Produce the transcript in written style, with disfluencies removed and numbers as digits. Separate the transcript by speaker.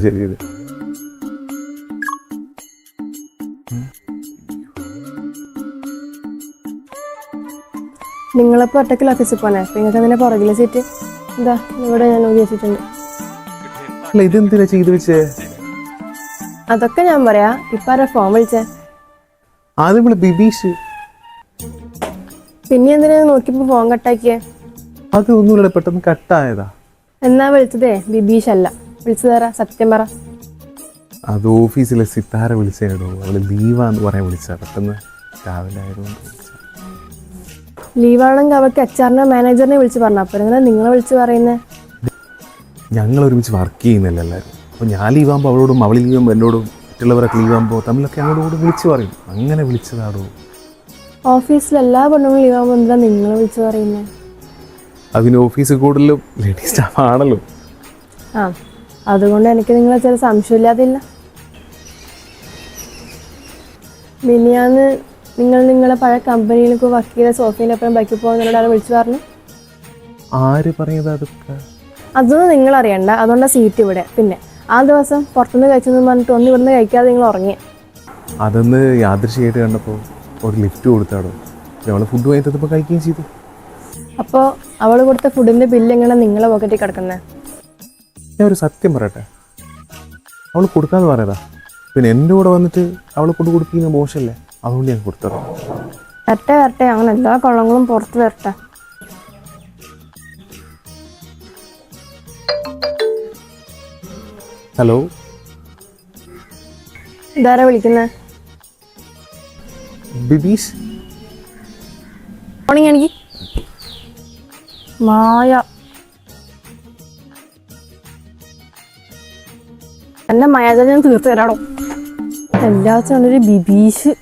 Speaker 1: ശരി ശരി.
Speaker 2: നിങ്ങളിപ്പോൾ ഒറ്റയ്ക്ക് ഓഫീസിൽ പോണേ, നിങ്ങൾക്ക് അതിനെ പുറകിലെ സീറ്റ് എന്താ ഇവിടെ ഞാൻ ഉപയോഗിച്ചിട്ടുണ്ട്.
Speaker 1: അല്ല ഇതെന്തിനാ ചെയ്ത് വെച്ചേ?
Speaker 2: അതൊക്കെ ഞാൻ പറയാ. ഇപ്പം ആരാ ഫോൺ വിളിച്ചേ?
Speaker 1: ആദ്യം വിളി ബിബീഷ്.
Speaker 2: പിന്നെ എന്തിനാ നോക്കിയപ്പോൾ ഫോൺ കട്ടാക്കിയേ?
Speaker 1: അത് ഒന്നുമില്ല, പെട്ടെന്ന് കട്ടായതാ.
Speaker 2: എന്നാ വിളിച്ചതേ ബിബീഷ് അല്ല. വിളിച്ചത് തരാ, സത്യം പറ.
Speaker 1: അത് ഓഫീസിലെ സിത്താര വിളിച്ചേടോ, അവള് ലീവാന്ന് പറയാൻ വിളിച്ചാ. പെട്ടെന്ന് രാവിലെ ആയതുകൊണ്ട്
Speaker 2: ലീവാണെങ്കിൽ അവർക്ക് HR-നെ മാനേജറിനെ വിളിച്ച് പറഞ്ഞു. അപ്പോൾ എങ്ങനെ നിങ്ങളെ വിളിച്ച് പറയുന്നത്?
Speaker 1: ഞങ്ങൾ ഒരുമിച്ച് വർക്ക് ചെയ്യുന്നില്ല എല്ലാവരും. അപ്പോൾ ഞാൻ ലീവാകുമ്പോൾ അവളോടും, അവൾ ലീവാകുമ്പോൾ എന്നോടും, മറ്റുള്ളവരൊക്കെ ലീവാകുമ്പോൾ തമ്മിലൊക്കെ അങ്ങോട്ടും വിളിച്ച് പറയും. അങ്ങനെ വിളിച്ചതാടോ.
Speaker 2: ഓഫീസിൽ എല്ലാ പെണ്ണുങ്ങളും ലീവാകുമ്പോൾ എന്താ നിങ്ങൾ വിളിച്ച് പറയുന്നത്?
Speaker 1: അതിന് ഓഫീസ് കൂടുതലും ലേഡി സ്റ്റാഫ് ആണല്ലോ.
Speaker 2: ആ, അതുകൊണ്ട് എനിക്ക് നിങ്ങളെ ചില സംശയമില്ലാതില്ല. മിനിയാന്ന് നിങ്ങൾ നിങ്ങളെ പഴയ കമ്പനിയിലേക്ക് വർക്ക് ചെയ്ത സോഫീൻ്റെ ഒപ്പം ബൈക്കിൽ പോകുന്നതിനോട് ആരും വിളിച്ചു പറഞ്ഞു?
Speaker 1: ആര് പറഞ്ഞത് അതൊക്കെ?
Speaker 2: അതൊന്നും നിങ്ങൾ അറിയണ്ട. അതുകൊണ്ടാണ് സീറ്റ് ഇവിടെ. പിന്നെ ആ ദിവസം പുറത്തുനിന്ന് കഴിച്ചെന്ന് പറഞ്ഞിട്ട് ഒന്നും ഇവിടുന്ന് കഴിക്കാതെ നിങ്ങൾ ഉറങ്ങി.
Speaker 1: അതൊന്ന് യാദൃശ്ചികമായിട്ട് കണ്ടപ്പോൾ ഒരു ലിഫ്റ്റ് കൊടുത്താടോ. അവൾ ഫുഡ് വാങ്ങിത്തപ്പോൾ കഴിക്കുകയും ചെയ്തു.
Speaker 2: അപ്പോൾ അവൾ കൊടുത്ത ഫുഡിൻ്റെ ബില്ല് എങ്ങനെ നിങ്ങളെ പോക്കറ്റിൽ കിടക്കുന്നത്?
Speaker 1: ഞാൻ ഒരു സത്യം പറയട്ടെ, അവൾ കൊടുക്കാന്ന് പറയതാ. പിന്നെ എൻ്റെ കൂടെ വന്നിട്ട് അവളെ കൊണ്ട് കൊടുക്കുന്നത് മോശമല്ലേ? അതുകൊണ്ട് ഞാൻ കൊടുത്തത്.
Speaker 2: വരട്ടെ വരട്ടെ, അങ്ങനെ എല്ലാ കൊള്ളങ്ങളും പുറത്ത് വരട്ടെ.
Speaker 1: ഹലോ,
Speaker 2: ഇതാരാ വിളിക്കുന്നത്?
Speaker 1: ബിബീഷ്.
Speaker 2: മോർണിംഗ് എനിക്ക് മായ. എന്നെ മായാജാലം ഞാൻ തീർത്ത് തരാടോ. എല്ലാത്തിനും ഒരു ബിബീഷ്.